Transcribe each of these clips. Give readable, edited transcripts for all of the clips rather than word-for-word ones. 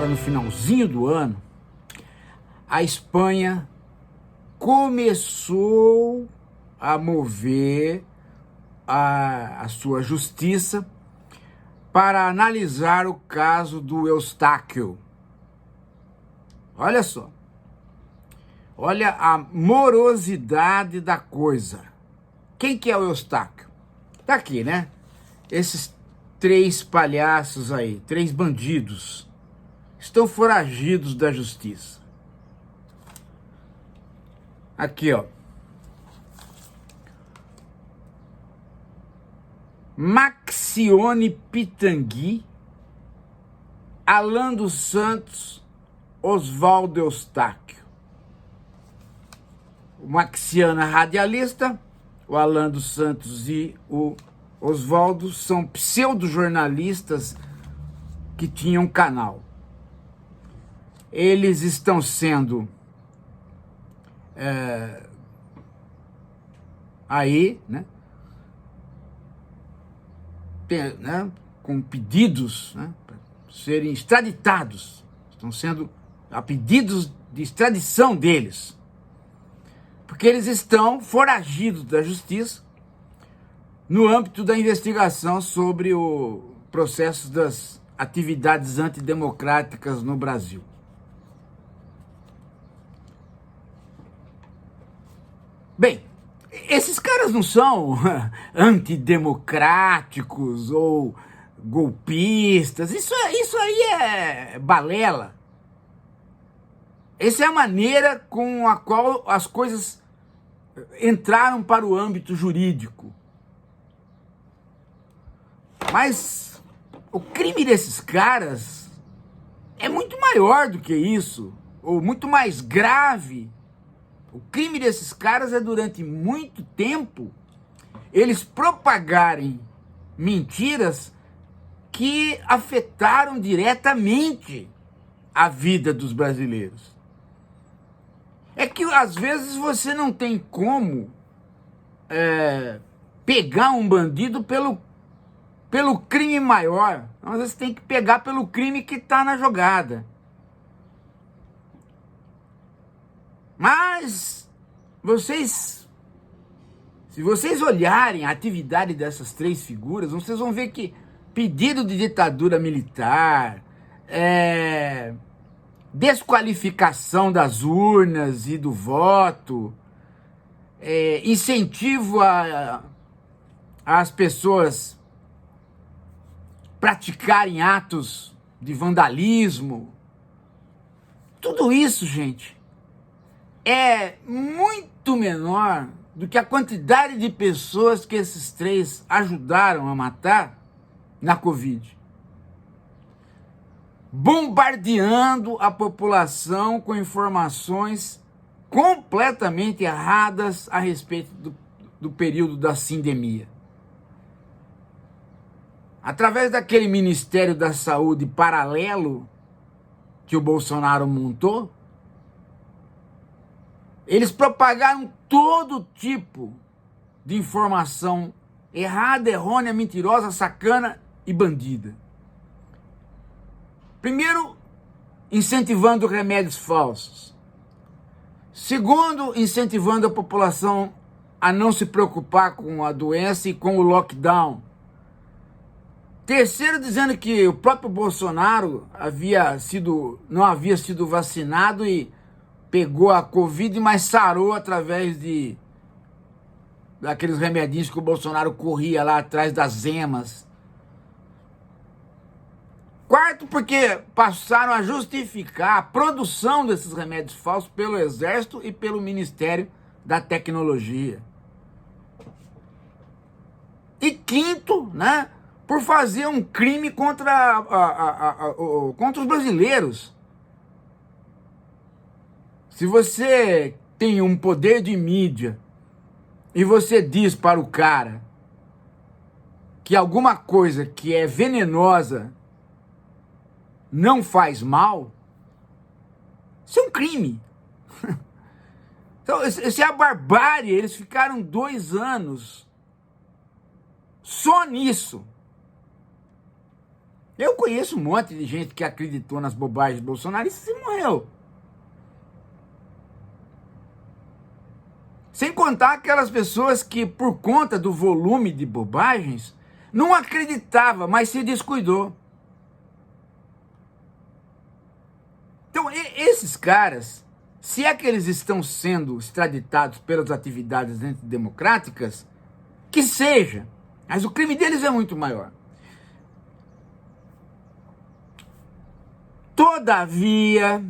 agora no finalzinho do ano, a Espanha começou a mover a sua justiça para analisar o caso do Eustáquio. Olha só, olha a morosidade da coisa. Quem que é o Eustáquio? Tá aqui, né? Esses 3 palhaços aí, 3 bandidos, estão foragidos da justiça. Aqui, ó. Maxione Pitangui, Alan dos Santos, Oswaldo Eustáquio. O Maxiano é radialista, o Alan dos Santos e o Oswaldo são pseudo-jornalistas que tinham canal. Eles estão sendo aí, né, com pedidos, né, para serem extraditados. Estão sendo a pedidos de extradição deles, porque eles estão foragidos da justiça no âmbito da investigação sobre o processo das atividades antidemocráticas no Brasil. Bem, esses caras não são antidemocráticos ou golpistas, isso aí é balela. Essa é a maneira com a qual as coisas entraram para o âmbito jurídico. Mas o crime desses caras é muito maior do que isso, ou muito mais grave. O crime desses caras é, durante muito tempo, eles propagarem mentiras que afetaram diretamente a vida dos brasileiros. É que, às vezes, você não tem como pegar um bandido pelo crime maior. Às vezes tem que pegar pelo crime que está na jogada. Mas se vocês olharem a atividade dessas 3 figuras, vocês vão ver que pedido de ditadura militar, desqualificação das urnas e do voto, incentivo às pessoas praticarem atos de vandalismo, tudo isso, gente, é muito menor do que a quantidade de pessoas que esses 3 ajudaram a matar na Covid. Bombardeando a população com informações completamente erradas a respeito do período da sindemia. Através daquele Ministério da Saúde paralelo que o Bolsonaro montou, eles propagaram todo tipo de informação errada, errônea, mentirosa, sacana e bandida. Primeiro, incentivando remédios falsos. Segundo, incentivando a população a não se preocupar com a doença e com o lockdown. Terceiro, dizendo que o próprio Bolsonaro não havia sido vacinado e pegou a Covid, mas sarou através daqueles remedinhos que o Bolsonaro corria lá atrás das emas. Quarto, porque passaram a justificar a produção desses remédios falsos pelo Exército e pelo Ministério da Tecnologia. E quinto, né, por fazer um crime contra os brasileiros. Se você tem um poder de mídia e você diz para o cara que alguma coisa que é venenosa não faz mal, isso é um crime. Então, isso é a barbárie. Eles ficaram 2 anos só nisso. Eu conheço um monte de gente que acreditou nas bobagens bolsonaristas e morreu. Sem contar aquelas pessoas que, por conta do volume de bobagens, não acreditava, mas se descuidou. Então, esses caras, se é que eles estão sendo extraditados pelas atividades antidemocráticas, que seja, mas o crime deles é muito maior. Todavia,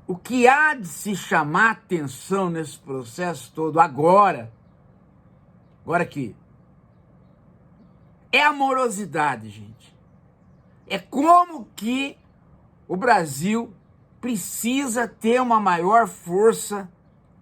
o que há de se chamar atenção nesse processo todo agora que é a morosidade, gente. É como que o Brasil precisa ter uma maior força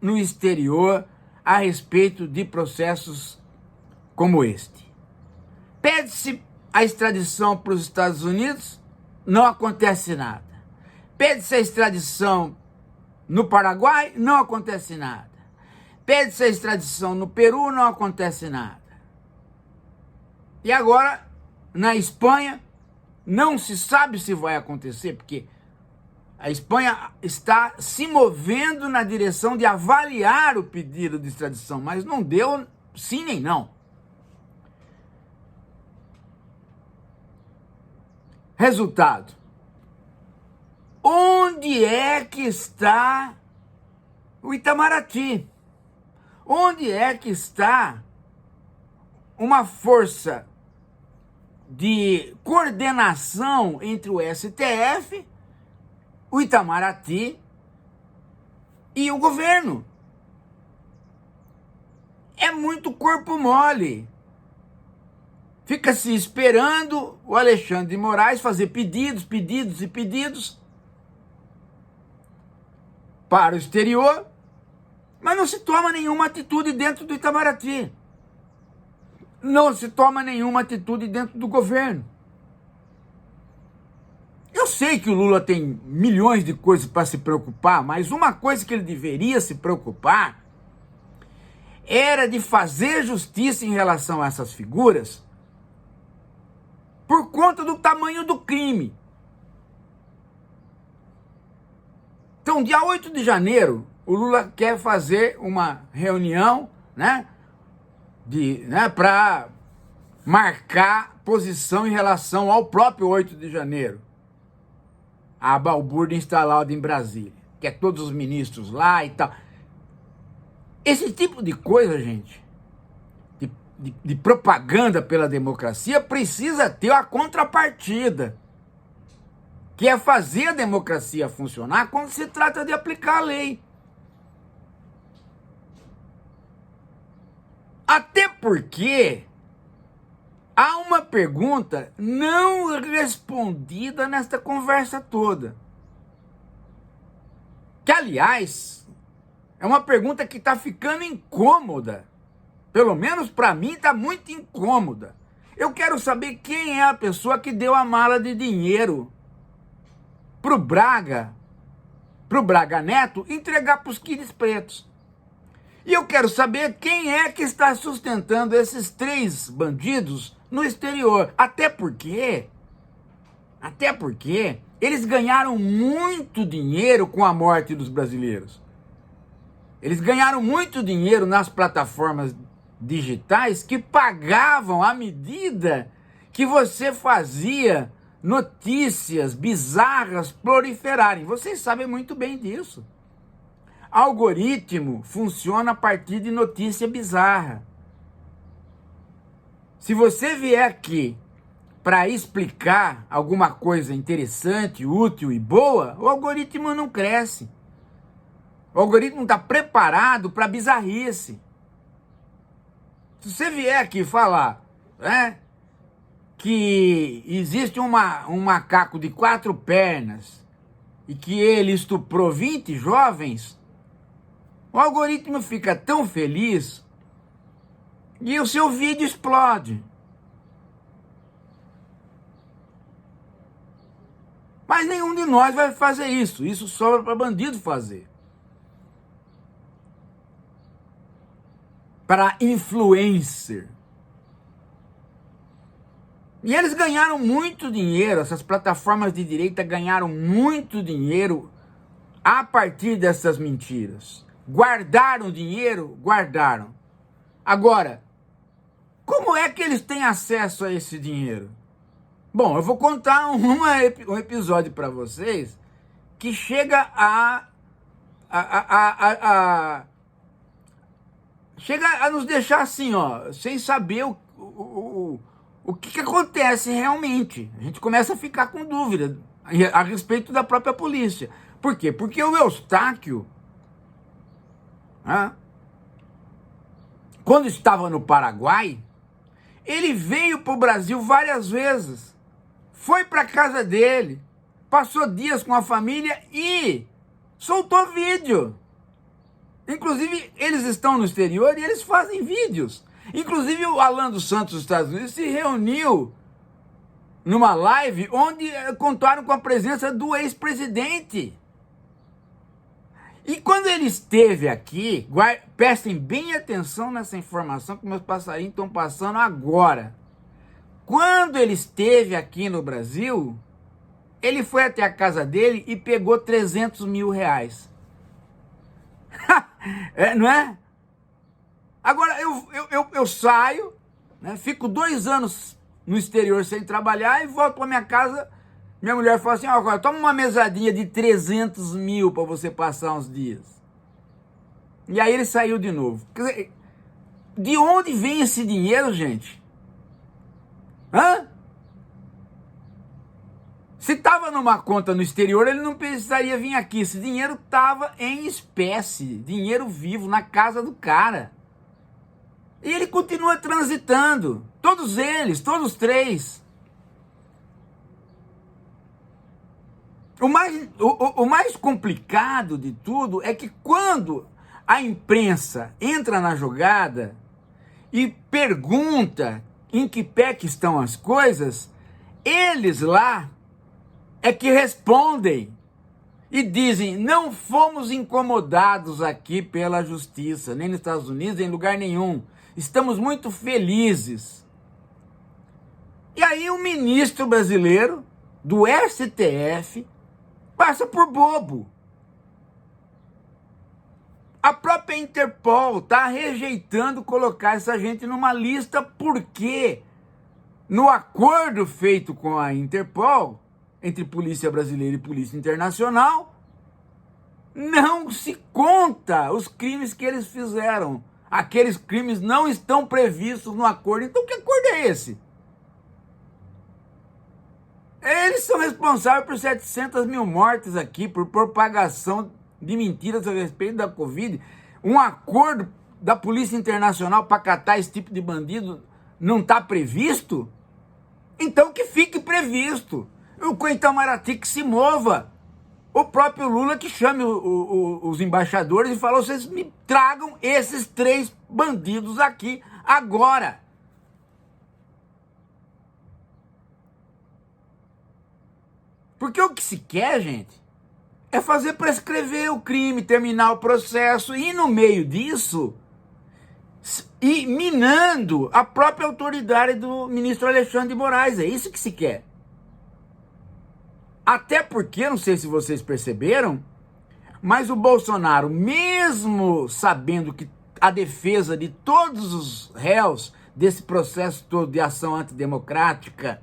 no exterior a respeito de processos como este. Pede-se a extradição para os Estados Unidos, não acontece nada. Pede-se a extradição no Paraguai, não acontece nada. Pede-se a extradição no Peru, não acontece nada. E agora, na Espanha, não se sabe se vai acontecer, porque a Espanha está se movendo na direção de avaliar o pedido de extradição, mas não deu sim nem não. Resultado. Onde é que está o Itamaraty? Onde é que está uma força de coordenação entre o STF, o Itamaraty e o governo? É muito corpo mole. Fica-se esperando o Alexandre de Moraes fazer pedidos para o exterior, mas não se toma nenhuma atitude dentro do Itamaraty. Não se toma nenhuma atitude dentro do governo. Eu sei que o Lula tem milhões de coisas para se preocupar, mas uma coisa que ele deveria se preocupar era de fazer justiça em relação a essas figuras por conta do tamanho do crime. Então, dia 8 de janeiro, o Lula quer fazer uma reunião, para marcar posição em relação ao próprio 8 de janeiro. A balbúrdia instalada em Brasília, que é todos os ministros lá e tal. Esse tipo de coisa, gente, de propaganda pela democracia, precisa ter a contrapartida, que é fazer a democracia funcionar quando se trata de aplicar a lei. Até porque há uma pergunta não respondida nesta conversa toda. Que, aliás, é uma pergunta que está ficando incômoda. Pelo menos para mim está muito incômoda. Eu quero saber quem é a pessoa que deu a mala de dinheiro pro Braga Neto entregar para os quilos pretos. E eu quero saber quem é que está sustentando esses 3 bandidos no exterior. Até porque eles ganharam muito dinheiro com a morte dos brasileiros. Eles ganharam muito dinheiro nas plataformas digitais que pagavam à medida que você fazia notícias bizarras proliferarem. Vocês sabem muito bem disso. Algoritmo funciona a partir de notícia bizarra. Se você vier aqui para explicar alguma coisa interessante, útil e boa, o algoritmo não cresce. O algoritmo está preparado para bizarrice. Se você vier aqui falar, que existe um macaco de 4 pernas e que ele estuprou 20 jovens, o algoritmo fica tão feliz e o seu vídeo explode. Mas nenhum de nós vai fazer isso. Isso sobra para bandido fazer. Para influencer. E eles ganharam muito dinheiro, essas plataformas de direita ganharam muito dinheiro a partir dessas mentiras. Guardaram dinheiro? Guardaram. Agora, como é que eles têm acesso a esse dinheiro? Bom, eu vou contar um episódio para vocês que chega chega a nos deixar assim, ó, sem saber o que acontece realmente. A gente começa a ficar com dúvida a respeito da própria polícia. Por quê? Porque o Eustáquio, quando estava no Paraguai, ele veio para o Brasil várias vezes, foi para a casa dele, passou dias com a família e soltou vídeo. Inclusive, eles estão no exterior e eles fazem vídeos. Inclusive, o Alan dos Santos dos Estados Unidos se reuniu numa live onde contaram com a presença do ex-presidente. E quando ele esteve aqui, prestem bem atenção nessa informação que meus passarinhos estão passando agora. Quando ele esteve aqui no Brasil, ele foi até a casa dele e pegou 300 mil reais. Não é? Agora, eu saio, né, fico 2 anos no exterior sem trabalhar e volto para minha casa. Minha mulher fala assim, agora toma uma mesadinha de 300 mil para você passar uns dias. E aí ele saiu de novo. Quer dizer, de onde vem esse dinheiro, gente? Se estava numa conta no exterior, ele não precisaria vir aqui. Esse dinheiro estava em espécie, dinheiro vivo, na casa do cara. E ele continua transitando. Todos eles, todos 3. O mais complicado de tudo é que quando a imprensa entra na jogada e pergunta em que pé que estão as coisas, eles lá é que respondem e dizem, não fomos incomodados aqui pela justiça, nem nos Estados Unidos, nem em lugar nenhum. Estamos muito felizes. E aí o ministro brasileiro do STF passa por bobo. A própria Interpol está rejeitando colocar essa gente numa lista porque no acordo feito com a Interpol, entre polícia brasileira e polícia internacional, não se conta os crimes que eles fizeram. Aqueles crimes não estão previstos no acordo. Então que acordo é esse? Eles são responsáveis por 700 mil mortes aqui, por propagação de mentiras a respeito da Covid. Um acordo da Polícia Internacional para catar esse tipo de bandido não está previsto? Então que fique previsto. O Itamaraty que se mova. O próprio Lula que chame os embaixadores e falou, vocês me tragam esses 3 bandidos aqui agora. Porque o que se quer, gente, é fazer prescrever o crime, terminar o processo e no meio disso, e minando a própria autoridade do ministro Alexandre de Moraes. É isso que se quer. Até porque, não sei se vocês perceberam, mas o Bolsonaro, mesmo sabendo que a defesa de todos os réus desse processo todo de ação antidemocrática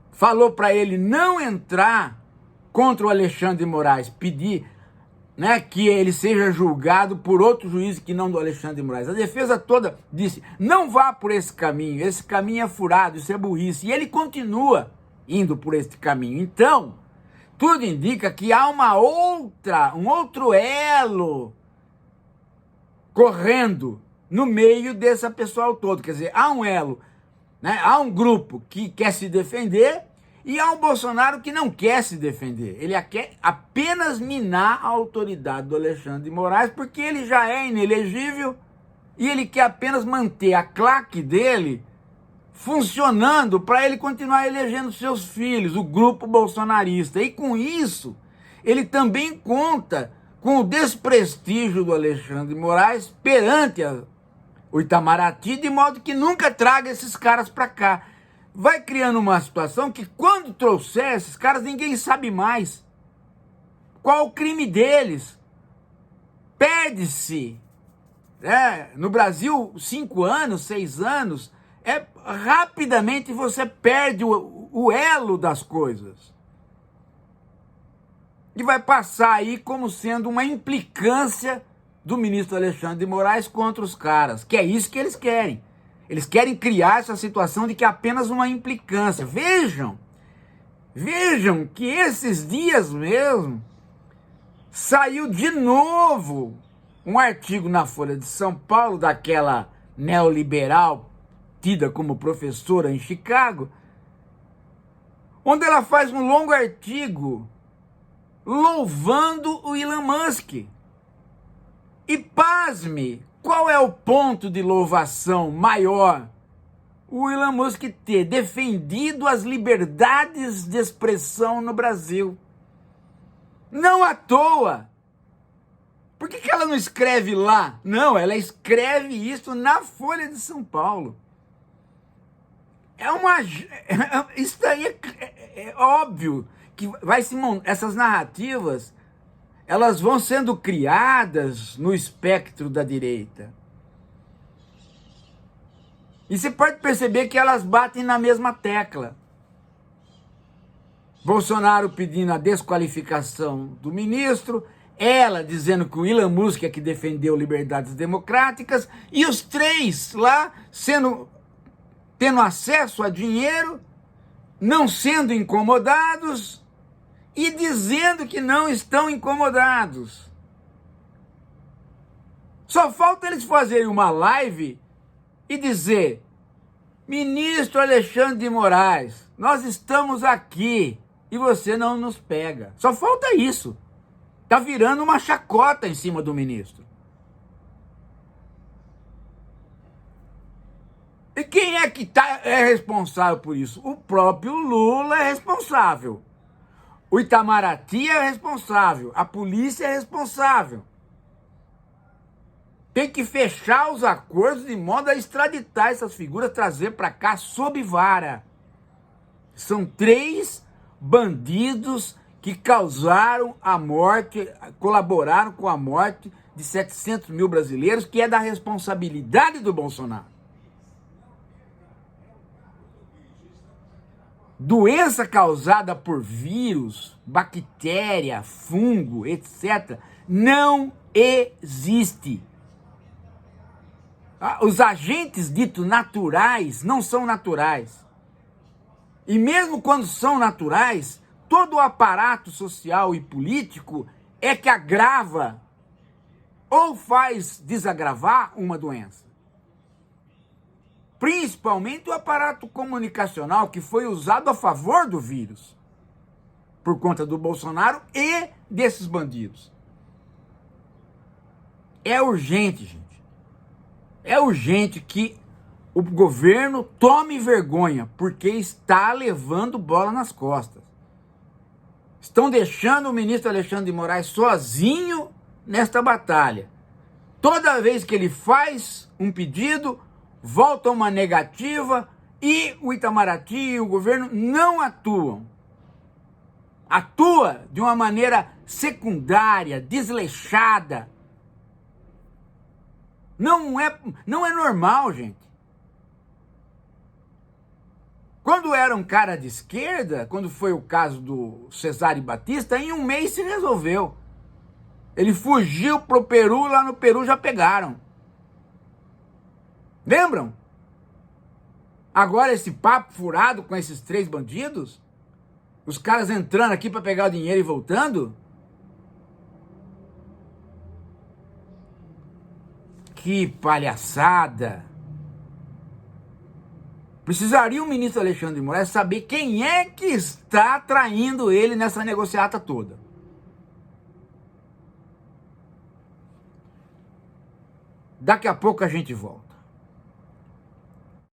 falou para ele não entrar contra o Alexandre de Moraes, pedir, né, que ele seja julgado por outro juiz que não do Alexandre de Moraes. A defesa toda disse, não vá por esse caminho é furado, isso é burrice. E ele continua indo por esse caminho. Então, tudo indica que há um outro elo correndo no meio dessa pessoal todo. Quer dizer, há um elo, né? Há um grupo que quer se defender e há um Bolsonaro que não quer se defender. Ele quer apenas minar a autoridade do Alexandre de Moraes porque ele já é inelegível e ele quer apenas manter a claque dele funcionando para ele continuar elegendo seus filhos, o grupo bolsonarista. E com isso, ele também conta com o desprestígio do Alexandre de Moraes perante o Itamaraty, de modo que nunca traga esses caras para cá. vai criando uma situação que quando trouxer esses caras, ninguém sabe mais qual o crime deles. Perde-se, no Brasil, 5 anos, 6 anos, rapidamente você perde o elo das coisas. E vai passar aí como sendo uma implicância do ministro Alexandre de Moraes contra os caras, que é isso que eles querem. Eles querem criar essa situação de que é apenas uma implicância. Vejam que esses dias mesmo saiu de novo um artigo na Folha de São Paulo, daquela neoliberal tida como professora em Chicago, onde ela faz um longo artigo louvando o Elon Musk. E pasme, qual é o ponto de louvação maior? O Elon Musk ter defendido as liberdades de expressão no Brasil. Não à toa. Por que ela não escreve lá? Não, ela escreve isso na Folha de São Paulo. Isso daí é óbvio que essas narrativas, elas vão sendo criadas no espectro da direita. E você pode perceber que elas batem na mesma tecla. Bolsonaro pedindo a desqualificação do ministro, ela dizendo que o Elon Musk é que defendeu liberdades democráticas, e os três lá tendo acesso a dinheiro, não sendo incomodados e dizendo que não estão incomodados. Só falta eles fazerem uma live e dizer: ministro Alexandre de Moraes, nós estamos aqui e você não nos pega. Só falta isso. Tá virando uma chacota em cima do ministro. E quem é que é responsável por isso? O próprio Lula é responsável. O Itamaraty é responsável. A polícia é responsável. Tem que fechar os acordos de modo a extraditar essas figuras, trazer para cá sob vara. São 3 bandidos que causaram a morte, colaboraram com a morte de 700 mil brasileiros, que é da responsabilidade do Bolsonaro. Doença causada por vírus, bactéria, fungo, etc., não existe. Os agentes ditos naturais não são naturais. E mesmo quando são naturais, todo o aparato social e político é que agrava ou faz desagravar uma doença. Principalmente o aparato comunicacional, que foi usado a favor do vírus, por conta do Bolsonaro e desses bandidos. É urgente, gente. É urgente que o governo tome vergonha, porque está levando bola nas costas. Estão deixando o ministro Alexandre de Moraes sozinho nesta batalha. Toda vez que ele faz um pedido, volta uma negativa e o Itamaraty e o governo não atuam. Atua de uma maneira secundária, desleixada. Não é normal, gente. Quando era um cara de esquerda, quando foi o caso do Cesare Batista, em 1 mês se resolveu. Ele fugiu pro Peru, lá no Peru já pegaram. Lembram? Agora esse papo furado com esses 3 bandidos, os caras entrando aqui para pegar o dinheiro e voltando. Que palhaçada! Precisaria o ministro Alexandre de Moraes saber quem é que está traindo ele nessa negociata toda. Daqui a pouco a gente volta.